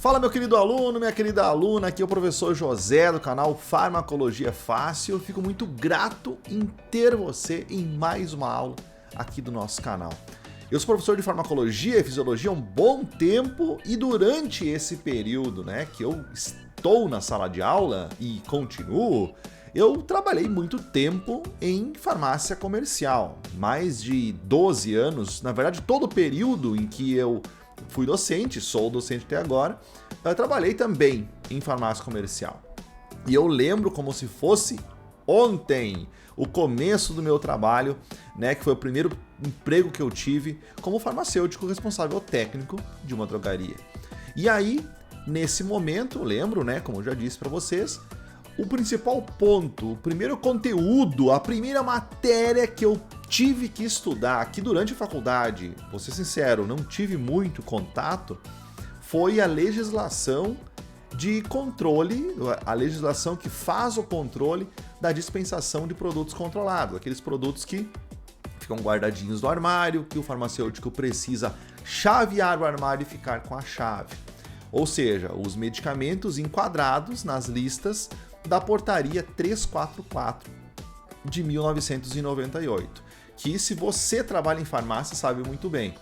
Fala, meu querido aluno, minha querida aluna, aqui é o professor José do canal Farmacologia Fácil. Eu fico muito grato em ter você em mais uma aula aqui do nosso canal. Eu sou professor de farmacologia e fisiologia há um bom tempo e durante esse período, que eu estou na sala de aula e continuo, eu trabalhei muito tempo em farmácia comercial, mais de 12 anos, na verdade todo o período em que eu fui docente, sou docente até agora, eu trabalhei também em farmácia comercial. E eu lembro como se fosse ontem, o começo do meu trabalho, que foi o primeiro emprego que eu tive como farmacêutico responsável técnico de uma drogaria. E aí, nesse momento, lembro, como eu já disse para vocês, o principal ponto, o primeiro conteúdo, a primeira matéria que eu tive que estudar aqui durante a faculdade, vou ser sincero, não tive muito contato, foi a legislação de controle, a legislação que faz o controle da dispensação de produtos controlados, aqueles produtos que ficam guardadinhos no armário, que o farmacêutico precisa chavear o armário e ficar com a chave. Ou seja, os medicamentos enquadrados nas listas da portaria 344 de 1998, que se você trabalha em farmácia sabe muito bem.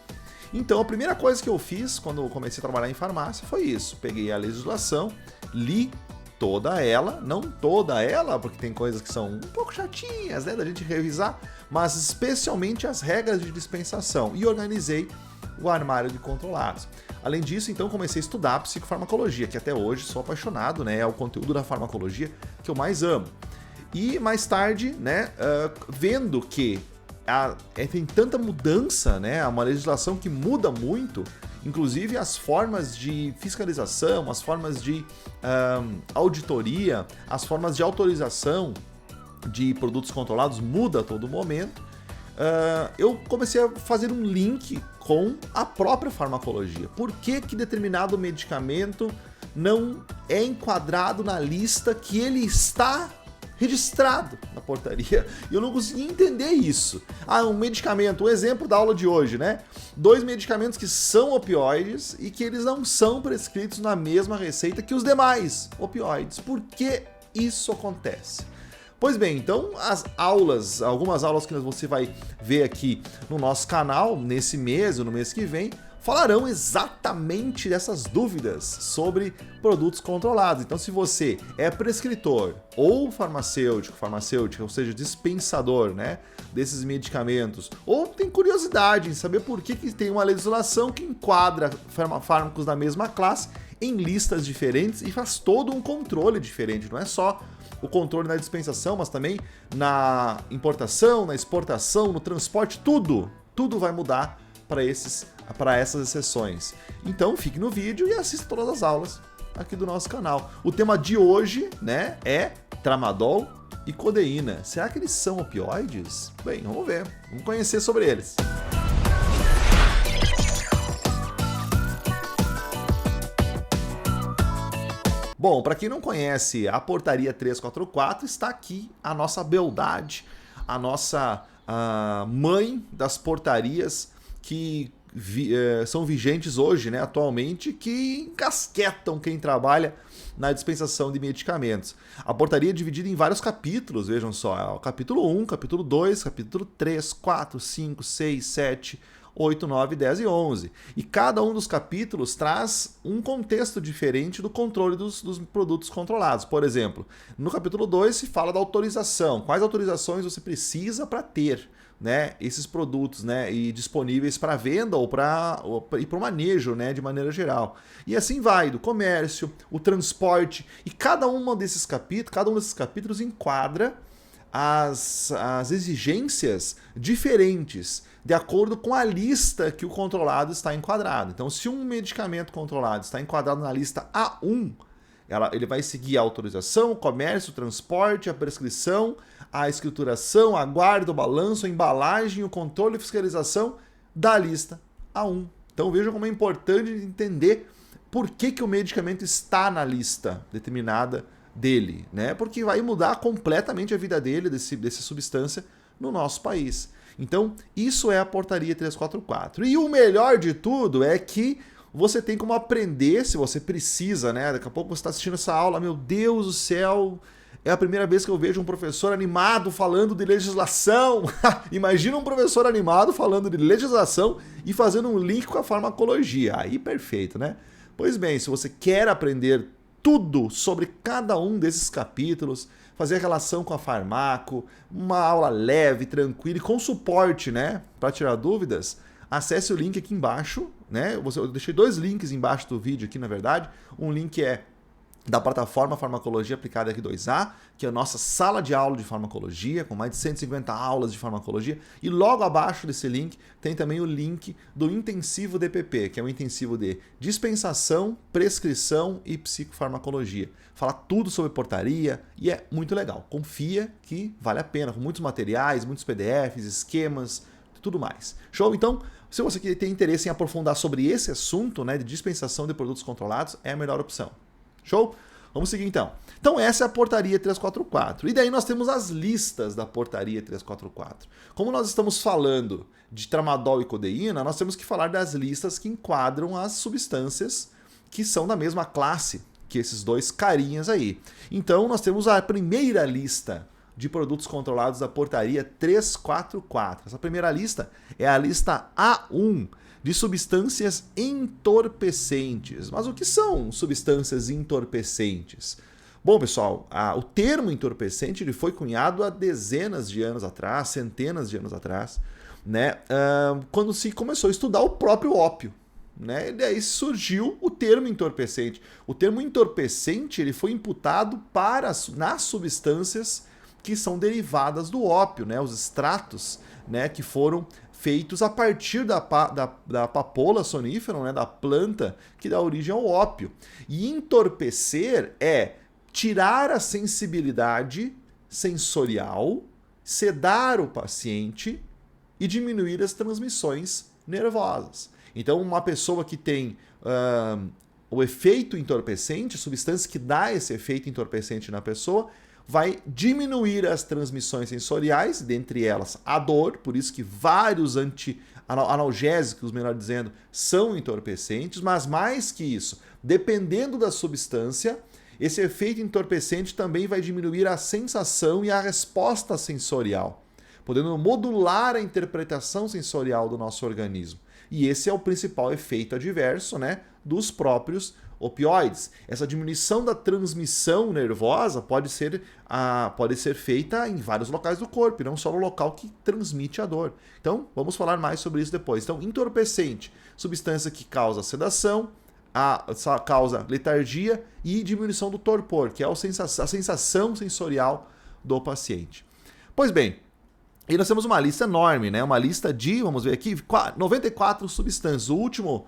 Então a primeira coisa que eu fiz quando eu comecei a trabalhar em farmácia foi isso, peguei a legislação, li toda ela, não toda ela, porque tem coisas que são um pouco chatinhas da gente revisar, mas especialmente as regras de dispensação e organizei o armário de controlados. Além disso, então, comecei a estudar psicofarmacologia, que até hoje sou apaixonado, é o conteúdo da farmacologia que eu mais amo. E mais tarde, vendo que tem tanta mudança, uma legislação que muda muito, inclusive as formas de fiscalização, as formas de auditoria, as formas de autorização de produtos controlados muda a todo momento. Eu comecei a fazer um link com a própria farmacologia. Por que determinado medicamento não é enquadrado na lista que ele está registrado na portaria? Eu não conseguia entender isso. Um medicamento, o exemplo da aula de hoje, 2 medicamentos que são opioides e que eles não são prescritos na mesma receita que os demais opioides. Por que isso acontece? Pois bem, então algumas aulas que você vai ver aqui no nosso canal, nesse mês ou no mês que vem, falarão exatamente dessas dúvidas sobre produtos controlados. Então, se você é prescritor ou farmacêutico, ou seja, dispensador desses medicamentos, ou tem curiosidade em saber por que tem uma legislação que enquadra fármacos da mesma classe em listas diferentes e faz todo um controle diferente, não é só o controle na dispensação, mas também na importação, na exportação, no transporte, tudo vai mudar para essas exceções. Então fique no vídeo e assista todas as aulas aqui do nosso canal. O tema de hoje é tramadol e codeína. Será que eles são opioides? Bem, vamos ver, vamos conhecer sobre eles. Bom, para quem não conhece a portaria 344, está aqui a nossa beldade, a nossa mãe das portarias que são vigentes hoje, atualmente, que encasquetam quem trabalha na dispensação de medicamentos. A portaria é dividida em vários capítulos, vejam só, o capítulo 1, capítulo 2, capítulo 3, 4, 5, 6, 7, 8, 9, 10 e 11. E cada um dos capítulos traz um contexto diferente do controle dos produtos controlados. Por exemplo, no capítulo 2 se fala da autorização. Quais autorizações você precisa para ter esses produtos e disponíveis para venda ou para o manejo de maneira geral. E assim vai, do comércio, o transporte. E cada um desses capítulos enquadra as exigências diferentes de acordo com a lista que o controlado está enquadrado. Então, se um medicamento controlado está enquadrado na lista A1, ele vai seguir a autorização, o comércio, o transporte, a prescrição, a escrituração, a guarda, o balanço, a embalagem, o controle e fiscalização da lista A1. Então, vejam como é importante entender por que o medicamento está na lista determinada dele, porque vai mudar completamente a vida dele, dessa substância, no nosso país. Então, isso é a portaria 344. E o melhor de tudo é que você tem como aprender, se você precisa, né? Daqui a pouco você está assistindo essa aula, meu Deus do céu, é a primeira vez que eu vejo um professor animado falando de legislação. Imagina um professor animado falando de legislação e fazendo um link com a farmacologia. Aí perfeito, né? Pois bem, se você quer aprender tudo sobre cada um desses capítulos, fazer a relação com a farmaco, uma aula leve, tranquila e com suporte, né? Para tirar dúvidas, acesse o link aqui embaixo, né? Eu deixei 2 links embaixo do vídeo aqui, na verdade. Um link é da plataforma Farmacologia Aplicada aqui 2A, que é a nossa sala de aula de farmacologia, com mais de 150 aulas de farmacologia. E logo abaixo desse link tem também o link do intensivo DPP, que é um intensivo de dispensação, prescrição e psicofarmacologia. Fala tudo sobre portaria e é muito legal. Confia que vale a pena, com muitos materiais, muitos PDFs, esquemas, tudo mais. Show? Então, se você tem interesse em aprofundar sobre esse assunto, né, de dispensação de produtos controlados, é a melhor opção. Show? Vamos seguir então. Então essa é a portaria 344. E daí nós temos as listas da portaria 344. Como nós estamos falando de tramadol e codeína, nós temos que falar das listas que enquadram as substâncias que são da mesma classe que esses 2 carinhas aí. Então nós temos a primeira lista de produtos controlados da portaria 344. Essa primeira lista é a lista A1, de substâncias entorpecentes. Mas o que são substâncias entorpecentes? Bom, pessoal, o termo entorpecente ele foi cunhado há dezenas de anos atrás, centenas de anos atrás, né? Quando se começou a estudar o próprio ópio. Né? E daí surgiu o termo entorpecente. O termo entorpecente ele foi imputado nas substâncias que são derivadas do ópio, né? Os extratos, né, que foram feitos a partir da papoula sonífera, né, da planta que dá origem ao ópio. E entorpecer é tirar a sensibilidade sensorial, sedar o paciente e diminuir as transmissões nervosas. Então, uma pessoa que tem o efeito entorpecente, a substância que dá esse efeito entorpecente na pessoa, vai diminuir as transmissões sensoriais, dentre elas a dor, por isso que vários analgésicos, melhor dizendo, são entorpecentes, mas mais que isso, dependendo da substância, esse efeito entorpecente também vai diminuir a sensação e a resposta sensorial, podendo modular a interpretação sensorial do nosso organismo. E esse é o principal efeito adverso, né, dos próprios opioides. Essa diminuição da transmissão nervosa pode ser feita em vários locais do corpo, e não só no local que transmite a dor. Então, vamos falar mais sobre isso depois. Então, entorpecente, substância que causa sedação, causa letargia e diminuição do torpor, que é a sensação sensorial do paciente. Pois bem, e nós temos uma lista enorme, né? Uma lista de, vamos ver aqui, 94 substâncias. O último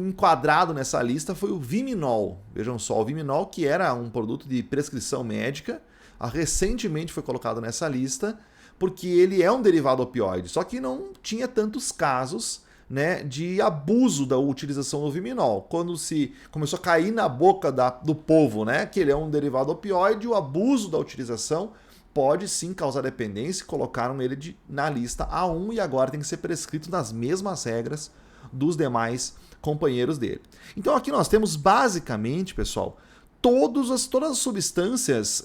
enquadrado nessa lista foi o Viminol. Vejam só, o Viminol, que era um produto de prescrição médica, recentemente foi colocado nessa lista, porque ele é um derivado opioide, só que não tinha tantos casos, né, de abuso da utilização do Viminol. Quando se começou a cair na boca do povo, né, que ele é um derivado opioide, o abuso da utilização pode sim causar dependência, e colocaram ele na lista A1 e agora tem que ser prescrito nas mesmas regras dos demais companheiros dele. Então aqui nós temos basicamente, pessoal, todas as substâncias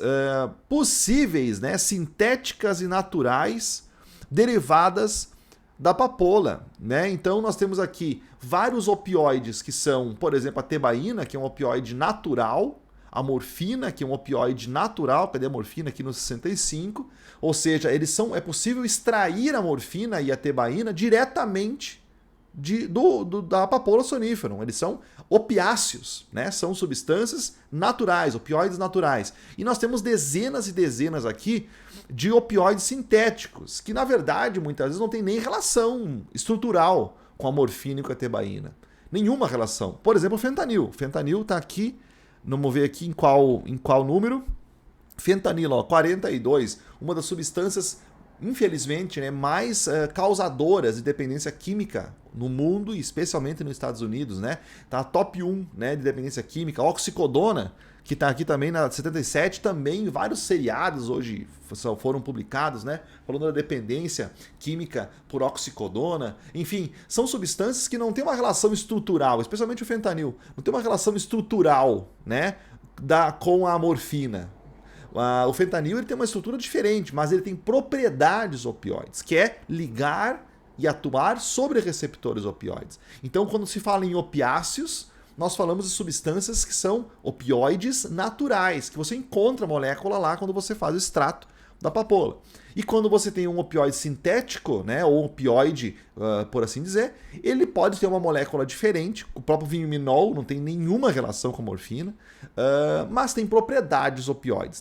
possíveis, né, sintéticas e naturais derivadas da papoula, né? Então nós temos aqui vários opioides que são, por exemplo, a tebaína, que é um opioide natural, a morfina, que é um opioide natural, cadê a morfina aqui no 65? Ou seja, é possível extrair a morfina e a tebaína diretamente da papoula sonífera. Eles são opiáceos, né? São substâncias naturais, opioides naturais. E nós temos dezenas e dezenas aqui de opioides sintéticos, que na verdade muitas vezes não tem nem relação estrutural com a morfina e com a tebaína. Nenhuma relação. Por exemplo, o fentanil. O fentanil está aqui, vamos ver aqui em qual número. Fentanilo, ó, 42, uma das substâncias infelizmente, né, mais causadoras de dependência química no mundo e especialmente nos Estados Unidos, né? Tá top 1, né, de dependência química. A oxicodona, que está aqui também na 77, também vários seriados hoje foram publicados, né, falando da dependência química por oxicodona. Enfim, são substâncias que não têm uma relação estrutural, especialmente o fentanil, não tem uma relação estrutural, né, com a morfina. O fentanil ele tem uma estrutura diferente, mas ele tem propriedades opioides, que é ligar e atuar sobre receptores opioides. Então, quando se fala em opiáceos, nós falamos de substâncias que são opioides naturais, que você encontra a molécula lá quando você faz o extrato da papoula. E quando você tem um opioide sintético, né, ou opioide, por assim dizer, ele pode ter uma molécula diferente. O próprio vinhominol não tem nenhuma relação com a morfina, mas tem propriedades opioides,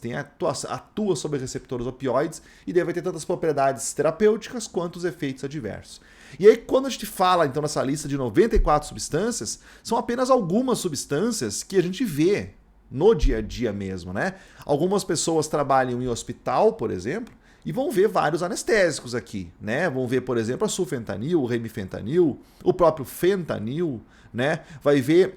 atua sobre receptores opioides e deve ter tantas propriedades terapêuticas quanto os efeitos adversos. E aí, quando a gente fala, então, nessa lista de 94 substâncias, são apenas algumas substâncias que a gente vê no dia a dia mesmo, né? Algumas pessoas trabalham em hospital, por exemplo, e vão ver vários anestésicos aqui, né? Vão ver, por exemplo, a sulfentanil, o remifentanil, o próprio fentanil, né? Vai ver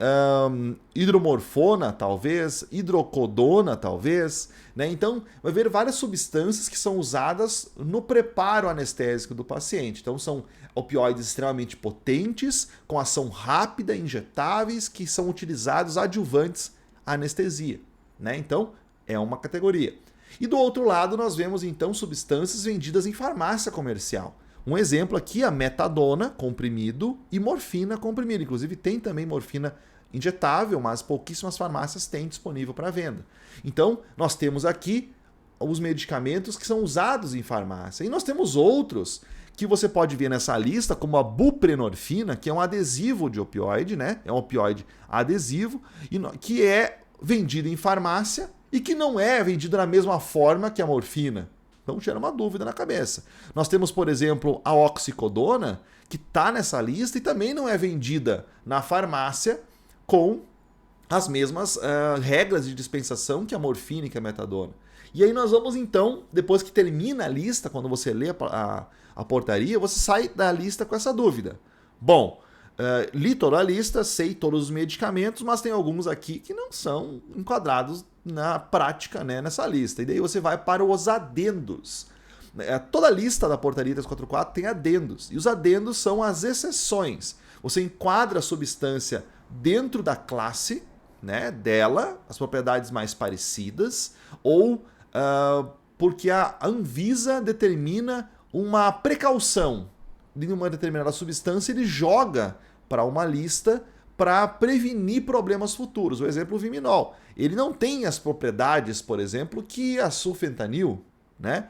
hidromorfona, talvez, hidrocodona, talvez, né? Então, vai ver várias substâncias que são usadas no preparo anestésico do paciente. Então, são opioides extremamente potentes, com ação rápida, injetáveis, que são utilizados adjuvantes à anestesia, né? Então, é uma categoria. E do outro lado, nós vemos então substâncias vendidas em farmácia comercial. Um exemplo aqui, a metadona, comprimido, e morfina, comprimido. Inclusive tem também morfina injetável, mas pouquíssimas farmácias têm disponível para venda. Então, nós temos aqui os medicamentos que são usados em farmácia. E nós temos outros que você pode ver nessa lista, como a buprenorfina, que é um adesivo de opioide, né? É um opioide adesivo, que é vendido em farmácia e que não é vendido da mesma forma que a morfina. Então gera uma dúvida na cabeça. Nós temos, por exemplo, a oxicodona, que está nessa lista e também não é vendida na farmácia com as mesmas regras de dispensação que a morfina e que a metadona. E aí nós vamos então, depois que termina a lista, quando você lê a portaria, você sai da lista com essa dúvida. Bom, li toda a lista, sei todos os medicamentos, mas tem alguns aqui que não são enquadrados na prática, né, nessa lista. E daí você vai para os adendos. Toda a lista da portaria 344 tem adendos. E os adendos são as exceções. Você enquadra a substância dentro da classe, né, dela, as propriedades mais parecidas, ou porque a Anvisa determina uma precaução de uma determinada substância, ele joga para uma lista para prevenir problemas futuros. O exemplo, o viminol. Ele não tem as propriedades, por exemplo, que a sulfentanil, né?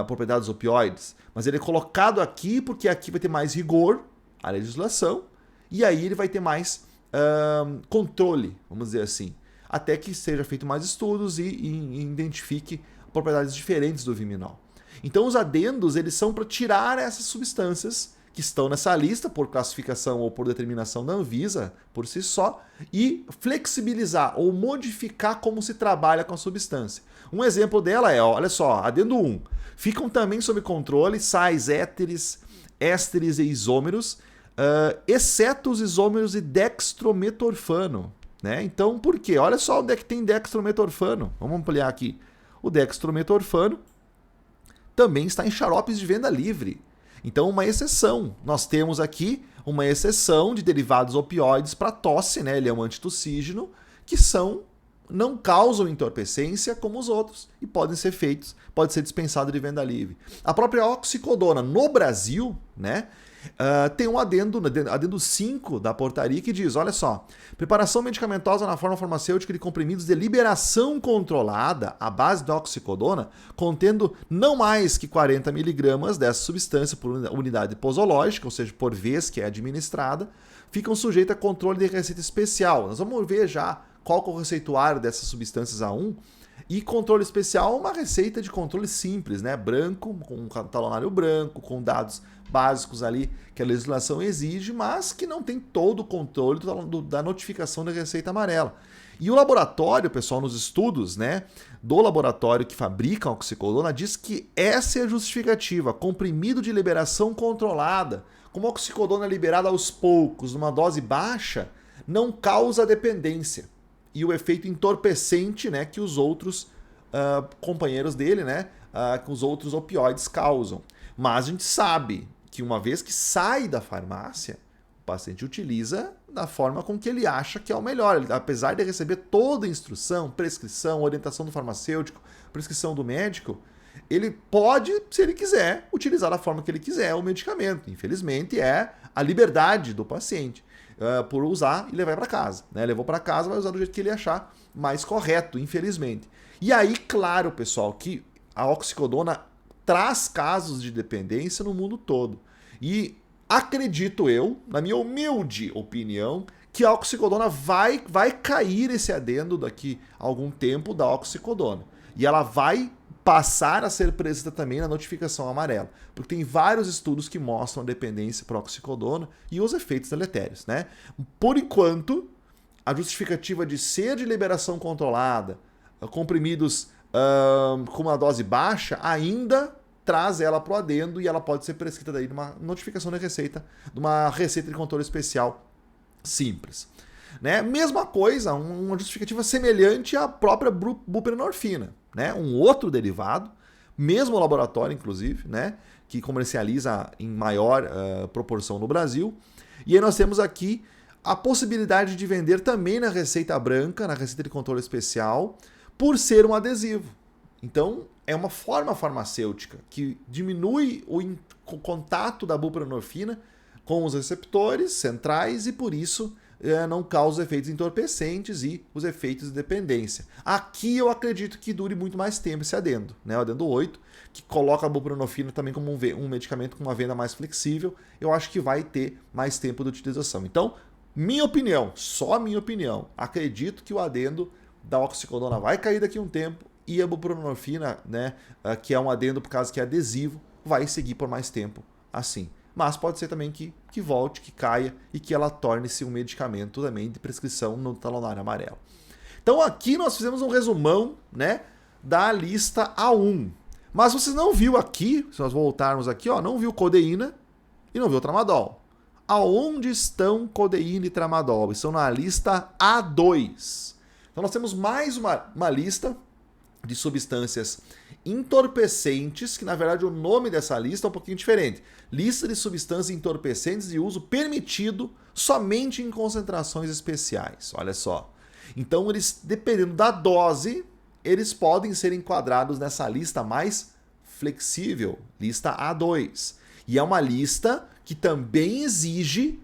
Propriedades opioides. Mas ele é colocado aqui porque aqui vai ter mais rigor a legislação e aí ele vai ter mais controle, vamos dizer assim. Até que seja feito mais estudos e identifique propriedades diferentes do viminol. Então os adendos eles são para tirar essas substâncias que estão nessa lista por classificação ou por determinação da Anvisa por si só e flexibilizar ou modificar como se trabalha com a substância. Um exemplo dela é, olha só, adendo 1. Ficam também sob controle sais, éteres, ésteres e isômeros, exceto os isômeros de dextrometorfano. Né? Então, por quê? Olha só onde é que tem dextrometorfano. Vamos ampliar aqui. O dextrometorfano também está em xaropes de venda livre. Então, uma exceção. Nós temos aqui uma exceção de derivados opioides para tosse, né? Ele é um antitussígeno, que não causam entorpecência como os outros e podem ser feitos, pode ser dispensado de venda livre. A própria oxicodona no Brasil, né? Tem um adendo 5 da portaria que diz, olha só, preparação medicamentosa na forma farmacêutica de comprimidos de liberação controlada à base da oxicodona, contendo não mais que 40 mg dessa substância por unidade posológica, ou seja, por vez que é administrada, ficam sujeitas a controle de receita especial. Nós vamos ver já qual é o receituário dessas substâncias A1. E controle especial é uma receita de controle simples, né? Branco, com um talonário branco, com dados básicos ali que a legislação exige, mas que não tem todo o controle da notificação da receita amarela. E o laboratório, pessoal, nos estudos, né, do laboratório que fabrica a oxicodona, diz que essa é a justificativa, comprimido de liberação controlada, como a oxicodona é liberada aos poucos, numa dose baixa, não causa dependência. E o efeito entorpecente, né, que os outros companheiros dele, né, que os outros opioides causam. Mas a gente sabe que uma vez que sai da farmácia, o paciente utiliza da forma com que ele acha que é o melhor. Ele, apesar de receber toda a instrução, prescrição, orientação do farmacêutico, prescrição do médico, ele pode, se ele quiser, utilizar da forma que ele quiser o medicamento. Infelizmente, é a liberdade do paciente por usar e levar para casa. Né? Levou para casa, vai usar do jeito que ele achar mais correto, infelizmente. E aí, claro, pessoal, que a oxicodona traz casos de dependência no mundo todo. E acredito eu, na minha humilde opinião, que a oxicodona vai cair esse adendo daqui a algum tempo da oxicodona. E ela vai passar a ser prescrita também na notificação amarela. Porque tem vários estudos que mostram a dependência por oxicodona e os efeitos deletérios, né? Por enquanto, a justificativa de ser de liberação controlada, comprimidos com uma dose baixa, ainda traz ela para o adendo e ela pode ser prescrita daí numa notificação de receita, de uma receita de controle especial simples. Né? Mesma coisa, uma justificativa semelhante à própria buprenorfina, né? Um outro derivado, mesmo laboratório inclusive, né? Que comercializa em maior proporção no Brasil. E aí nós temos aqui a possibilidade de vender também na receita branca, na receita de controle especial, por ser um adesivo. Então, é uma forma farmacêutica que diminui o contato da buprenorfina com os receptores centrais e, por isso, não causa efeitos entorpecentes e os efeitos de dependência. Aqui eu acredito que dure muito mais tempo esse adendo, né? O adendo 8, que coloca a buprenorfina também como um medicamento com uma venda mais flexível, eu acho que vai ter mais tempo de utilização. Então, minha opinião, só minha opinião, acredito que o adendo da oxicodona vai cair daqui a um tempo e a buprenorfina, né, que é um adendo por causa que é adesivo, vai seguir por mais tempo assim. Mas pode ser também que volte, que caia e que ela torne-se um medicamento também de prescrição no talonário amarelo. Então aqui nós fizemos um resumão, né, da lista A1. Mas vocês não viu aqui, se nós voltarmos aqui, ó, não viu codeína e não viu tramadol. Aonde estão codeína e tramadol? Estão na lista A2. Então nós temos mais uma lista de substâncias entorpecentes, que na verdade o nome dessa lista é um pouquinho diferente. Lista de substâncias entorpecentes de uso permitido somente em concentrações especiais. Olha só. Então eles, dependendo da dose, eles podem ser enquadrados nessa lista mais flexível, lista A2. E é uma lista que também exige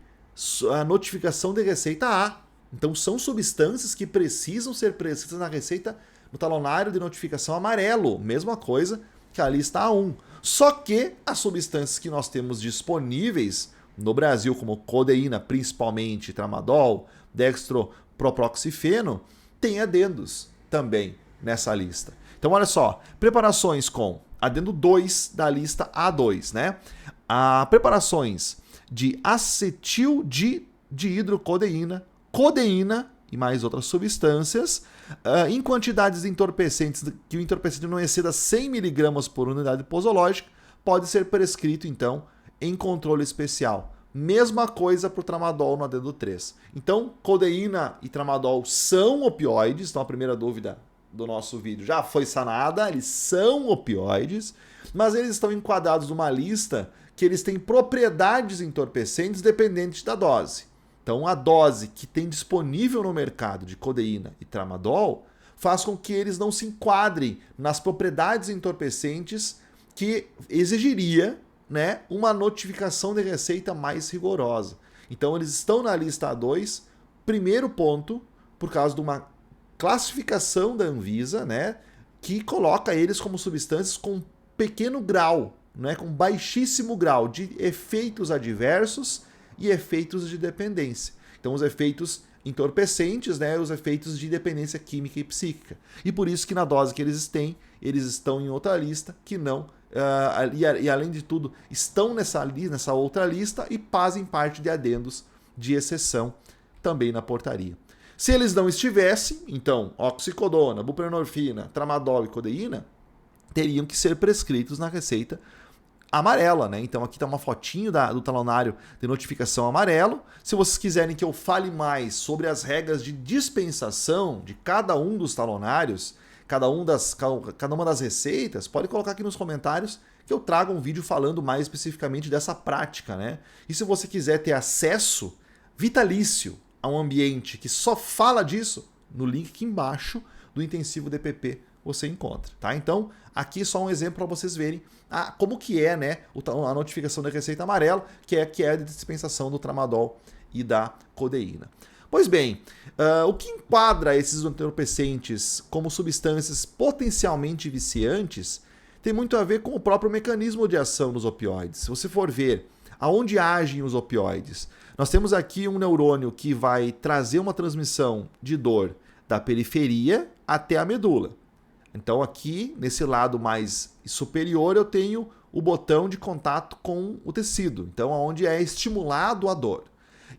a notificação de receita A. Então são substâncias que precisam ser prescritas na receita no talonário de notificação amarelo, mesma coisa que a lista A1. Só que as substâncias que nós temos disponíveis no Brasil, como codeína, principalmente tramadol, dextropropoxifeno, tem adendos também nessa lista. Então olha só, preparações com adendo 2 da lista A2, né? Preparações de acetil de hidrocodeína, codeína e mais outras substâncias, em quantidades entorpecentes que o entorpecente não exceda 100 mg por unidade posológica, pode ser prescrito, então, em controle especial. Mesma coisa para o tramadol no adendo 3. Então, codeína e tramadol são opioides, então a primeira dúvida do nosso vídeo já foi sanada, eles são opioides, mas eles estão enquadrados numa lista que eles têm propriedades entorpecentes dependentes da dose. Então, a dose que tem disponível no mercado de codeína e tramadol faz com que eles não se enquadrem nas propriedades entorpecentes que exigiria, né, uma notificação de receita mais rigorosa. Então, eles estão na lista A2, primeiro ponto, por causa de uma classificação da Anvisa, né, que coloca eles como substâncias com pequeno grau, né, com baixíssimo grau de efeitos adversos e efeitos de dependência. Então, os efeitos entorpecentes, né, os efeitos de dependência química e psíquica. E por isso que na dose que eles têm, eles estão em outra lista que não e além de tudo, estão nessa outra lista e fazem parte de adendos de exceção também na portaria. Se eles não estivessem, então, oxicodona, buprenorfina, tramadol e codeína teriam que ser prescritos na receita amarela, né? Então aqui está uma fotinho do talonário de notificação amarelo. Se vocês quiserem que eu fale mais sobre as regras de dispensação de cada um dos talonários, cada uma das receitas, pode colocar aqui nos comentários que eu trago um vídeo falando mais especificamente dessa prática, né? E se você quiser ter acesso vitalício a um ambiente que só fala disso, no link aqui embaixo do Intensivo DPP você encontra, tá? Então, aqui só um exemplo para vocês verem como que é, né, a notificação da receita amarela, que é a dispensação do tramadol e da codeína. Pois bem, o que enquadra esses entorpecentes como substâncias potencialmente viciantes tem muito a ver com o próprio mecanismo de ação dos opioides. Se você for ver aonde agem os opioides, nós temos aqui um neurônio que vai trazer uma transmissão de dor da periferia até a medula. Então aqui, nesse lado mais superior, eu tenho o botão de contato com o tecido, então onde é estimulado a dor.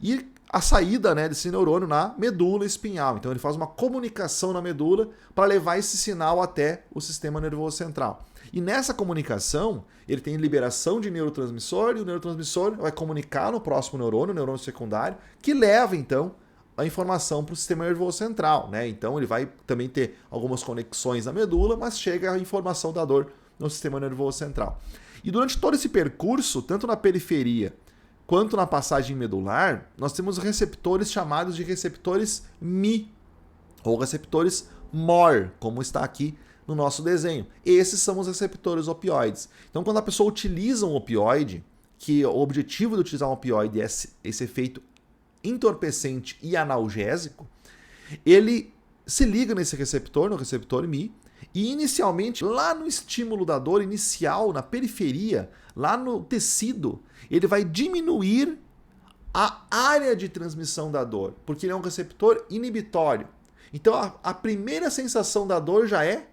E a saída, né, desse neurônio na medula espinhal. Então ele faz uma comunicação na medula para levar esse sinal até o sistema nervoso central. E nessa comunicação, ele tem liberação de neurotransmissor e o neurotransmissor vai comunicar no próximo neurônio, o neurônio secundário, que leva então a informação para o sistema nervoso central, né? Então ele vai também ter algumas conexões na medula, mas chega a informação da dor no sistema nervoso central. E durante todo esse percurso, tanto na periferia quanto na passagem medular, nós temos receptores chamados de receptores Mi, ou receptores MOR, como está aqui no nosso desenho. Esses são os receptores opioides. Então quando a pessoa utiliza um opioide, que o objetivo de utilizar um opioide é esse efeito entorpecente e analgésico, ele se liga nesse receptor, no receptor Mi, e inicialmente, lá no estímulo da dor inicial, na periferia, lá no tecido, ele vai diminuir a área de transmissão da dor, porque ele é um receptor inibitório. Então a primeira sensação da dor já é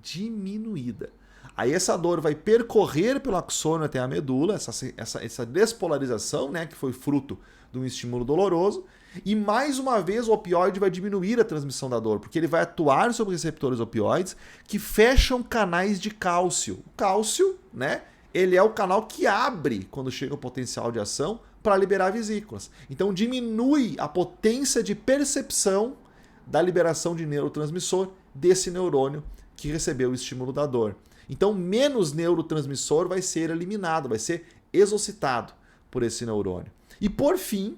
diminuída. Aí essa dor vai percorrer pelo axônio até a medula, essa despolarização, né, que foi fruto de um estímulo doloroso, e mais uma vez o opioide vai diminuir a transmissão da dor, porque ele vai atuar sobre receptores opioides que fecham canais de cálcio. O cálcio, né, ele é o canal que abre quando chega o potencial de ação para liberar vesículas. Então diminui a potência de percepção da liberação de neurotransmissor desse neurônio que recebeu o estímulo da dor. Então menos neurotransmissor vai ser eliminado, vai ser exocitado por esse neurônio. E por fim,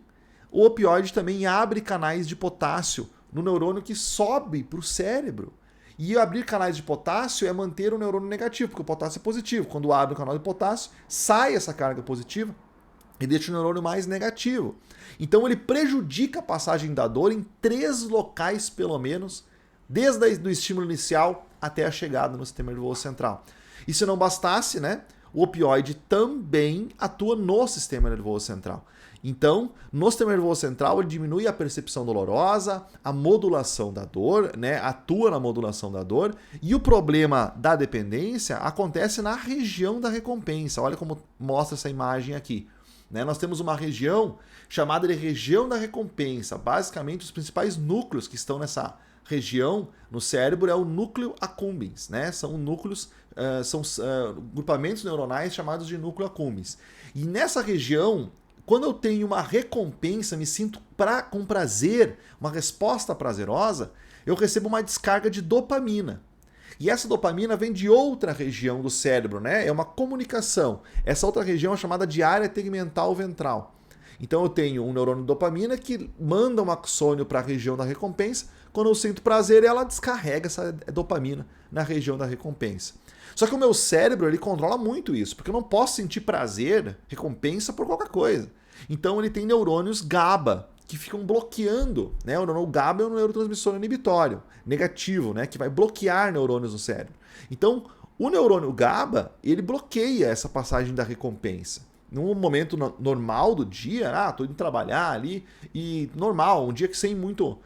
o opioide também abre canais de potássio no neurônio que sobe para o cérebro. E abrir canais de potássio é manter o neurônio negativo, porque o potássio é positivo. Quando abre o canal de potássio, sai essa carga positiva e deixa o neurônio mais negativo. Então ele prejudica a passagem da dor em 3 locais, pelo menos, desde o estímulo inicial até a chegada no sistema nervoso central. E se não bastasse, né, o opioide também atua no sistema nervoso central. Então, no sistema nervoso central, ele diminui a percepção dolorosa, a modulação da dor, né, atua na modulação da dor, e o problema da dependência acontece na região da recompensa. Olha como mostra essa imagem aqui. Né? Nós temos uma região chamada de região da recompensa. Basicamente, os principais núcleos que estão nessa região no cérebro é o núcleo accumbens, né? São núcleos, grupamentos neuronais chamados de núcleo accumbens. E nessa região, quando eu tenho uma recompensa, me sinto com prazer, uma resposta prazerosa, eu recebo uma descarga de dopamina. E essa dopamina vem de outra região do cérebro, né? É uma comunicação. Essa outra região é chamada de área tegmental ventral. Então eu tenho um neurônio de dopamina que manda um axônio para a região da recompensa. Quando eu sinto prazer, ela descarrega essa dopamina na região da recompensa. Só que o meu cérebro, ele controla muito isso, porque eu não posso sentir prazer, recompensa por qualquer coisa. Então ele tem neurônios GABA, que ficam bloqueando, né? O neurônio GABA é um neurotransmissor inibitório, negativo, né? Que vai bloquear neurônios no cérebro. Então, o neurônio GABA, ele bloqueia essa passagem da recompensa. Num momento normal do dia, tô indo trabalhar ali, e normal, um dia que sem muito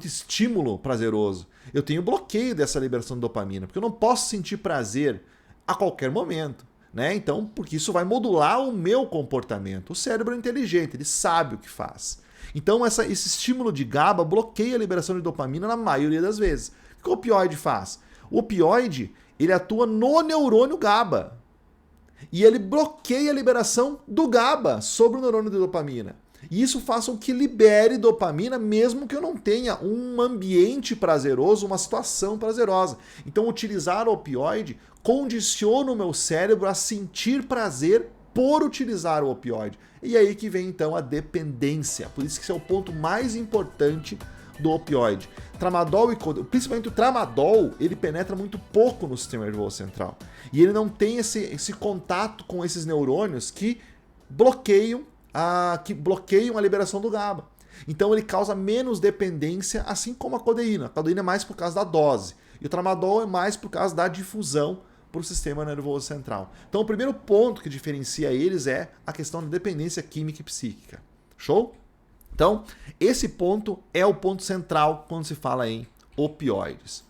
estímulo prazeroso, eu tenho bloqueio dessa liberação de dopamina, porque eu não posso sentir prazer a qualquer momento, né? Então, porque isso vai modular o meu comportamento. O cérebro é inteligente, ele sabe o que faz. Então, esse estímulo de GABA bloqueia a liberação de dopamina na maioria das vezes. O que o opioide faz? O opioide, ele atua no neurônio GABA. E ele bloqueia a liberação do GABA sobre o neurônio de dopamina. E isso faz com que libere dopamina mesmo que eu não tenha um ambiente prazeroso, uma situação prazerosa. Então, utilizar o opioide condiciona o meu cérebro a sentir prazer por utilizar o opioide. E aí que vem então a dependência. Por isso que esse é o ponto mais importante do opioide. Tramadol e principalmente o tramadol, ele penetra muito pouco no sistema nervoso central. E ele não tem esse contato com esses neurônios que bloqueiam a liberação do GABA. Então ele causa menos dependência, assim como a codeína. A codeína é mais por causa da dose. E o tramadol é mais por causa da difusão para o sistema nervoso central. Então o primeiro ponto que diferencia eles é a questão da dependência química e psíquica. Show? Então, esse ponto é o ponto central quando se fala em opioides.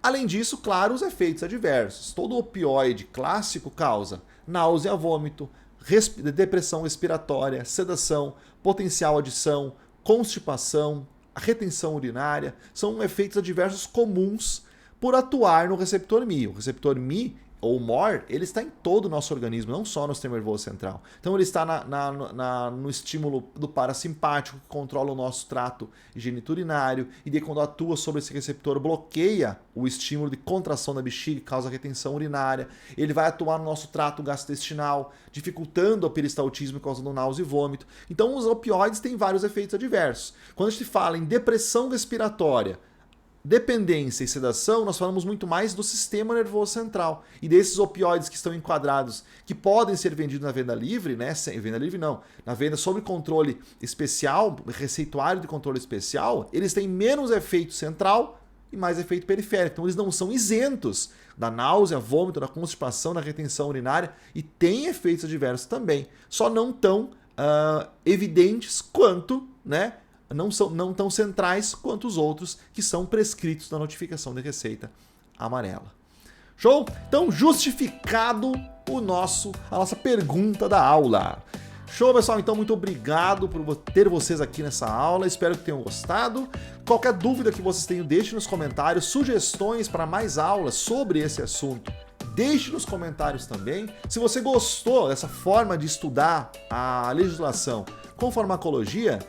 Além disso, claro, os efeitos adversos. Todo opioide clássico causa náusea, vômito, depressão respiratória, sedação, potencial adição, constipação, retenção urinária. São efeitos adversos comuns por atuar no receptor MI. O receptor MI, ou MOR, ele está em todo o nosso organismo, não só no sistema nervoso central. Então ele está no estímulo do parasimpático, que controla o nosso trato geniturinário, e daí quando atua sobre esse receptor, bloqueia o estímulo de contração da bexiga, que causa retenção urinária. Ele vai atuar no nosso trato gastrointestinal, dificultando o peristaltismo, causando náusea e vômito. Então os opioides têm vários efeitos adversos. Quando a gente fala em depressão respiratória, dependência e sedação, nós falamos muito mais do sistema nervoso central. E desses opioides que estão enquadrados, que podem ser vendidos na venda livre, né? Sem venda livre não, na venda sob controle especial, receituário de controle especial, eles têm menos efeito central e mais efeito periférico. Então eles não são isentos da náusea, vômito, da constipação, da retenção urinária e têm efeitos adversos também. Só não tão evidentes quanto, né? Não tão centrais quanto os outros que são prescritos na notificação de receita amarela. Show? Então, justificado a nossa pergunta da aula. Show, pessoal? Então, muito obrigado por ter vocês aqui nessa aula. Espero que tenham gostado. Qualquer dúvida que vocês tenham, deixe nos comentários. Sugestões para mais aulas sobre esse assunto, deixe nos comentários também. Se você gostou dessa forma de estudar a legislação com farmacologia,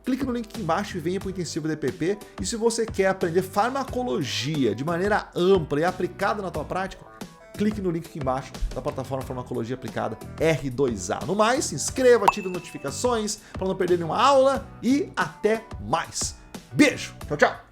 clique no link aqui embaixo e venha para o Intensivo DPP. E se você quer aprender farmacologia de maneira ampla e aplicada na tua prática, clique no link aqui embaixo da plataforma Farmacologia Aplicada R2A. No mais, se inscreva, ative as notificações para não perder nenhuma aula e até mais. Beijo, tchau, tchau!